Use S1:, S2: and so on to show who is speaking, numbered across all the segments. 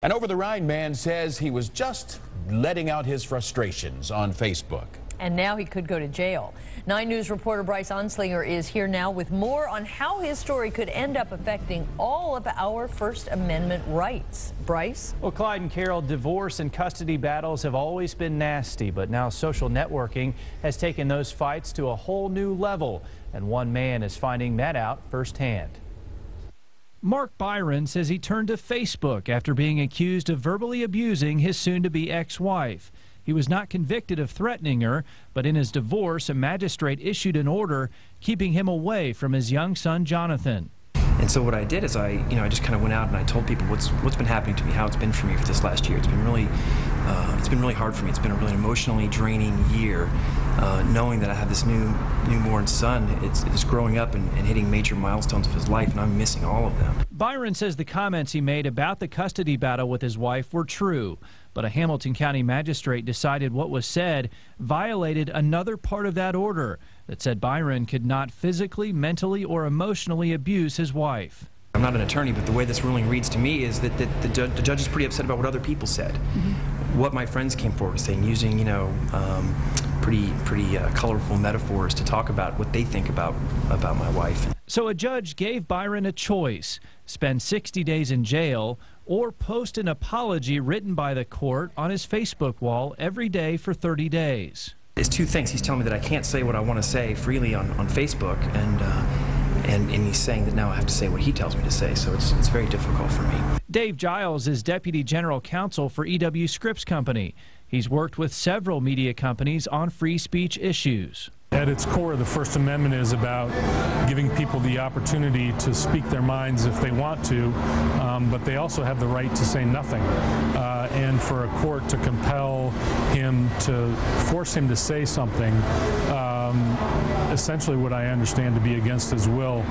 S1: An over-the-Rhine man says he was just letting out his frustrations on Facebook.
S2: And now he could go to jail. 9 News reporter Bryce Onslinger is here now with more on how his story could end up affecting all of our First Amendment rights. Bryce?
S3: Well, Clyde and Carol, divorce and custody battles have always been nasty, but now social networking has taken those fights to a whole new level, and one man is finding that out firsthand. Mark Byron says he turned to Facebook after being accused of verbally abusing his soon-to-be ex-wife. He was not convicted of threatening her, but in his divorce, a magistrate issued an order keeping him away from his young son, Jonathan.
S4: And so what I did is I just kind of went out and I told people what's been happening to me, how it's been for me for this last year. It's been really hard for me. It's been a really emotionally draining year, knowing that I have this newborn son. It's growing up and hitting major milestones of his life, and I'm missing all of them.
S3: Byron says the comments he made about the custody battle with his wife were true, but a Hamilton County magistrate decided what was said violated another part of that order that said Byron could not physically, mentally, or emotionally abuse his wife.
S4: I'm not an attorney, but the way this ruling reads to me is that the judge is pretty upset about what other people said, what my friends came forward saying, using pretty colorful metaphors to talk about what they think about my wife.
S3: So a judge gave Byron a choice: spend 60 days in jail or post an apology written by the court on his Facebook wall every day for 30 days.
S4: It's two things. He's telling me that I can't say what I want to say freely on Facebook, and he's saying that now I have to say what he tells me to say, so it's very difficult for me.
S3: Dave Giles is Deputy General Counsel for E.W. Scripps Company. He's worked with several media companies on free speech issues.
S5: At its core, the First Amendment is about giving people the opportunity to speak their minds if they want to, but they also have the right to say nothing. And for a court to compel him, to force him to say something, essentially what I understand to be against his will,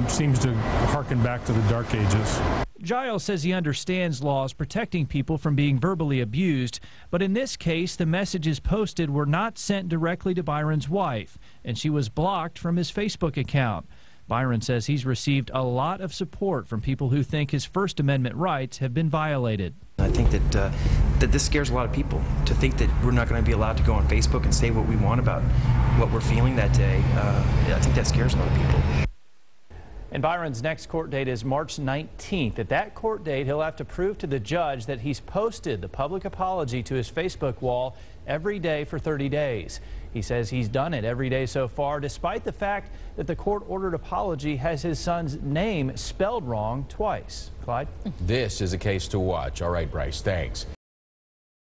S5: seems to harken back to the Dark Ages.
S3: Giles says he understands laws protecting people from being verbally abused, but in this case, the messages posted were not sent directly to Byron's wife, and she was blocked from his Facebook account. Byron says he's received a lot of support from people who think his First Amendment rights have been violated.
S4: I think that this scares a lot of people, to think that we're not going to be allowed to go on Facebook and say what we want about what we're feeling that day. I think that scares a lot of people.
S3: And Byron's next court date is March 19th. At that court date, he'll have to prove to the judge that he's posted the public apology to his Facebook wall every day for 30 days. He says he's done it every day so far, despite the fact that the court-ordered apology has his son's name spelled wrong twice. Clyde?
S1: This is a case to watch. All right, Bryce, thanks.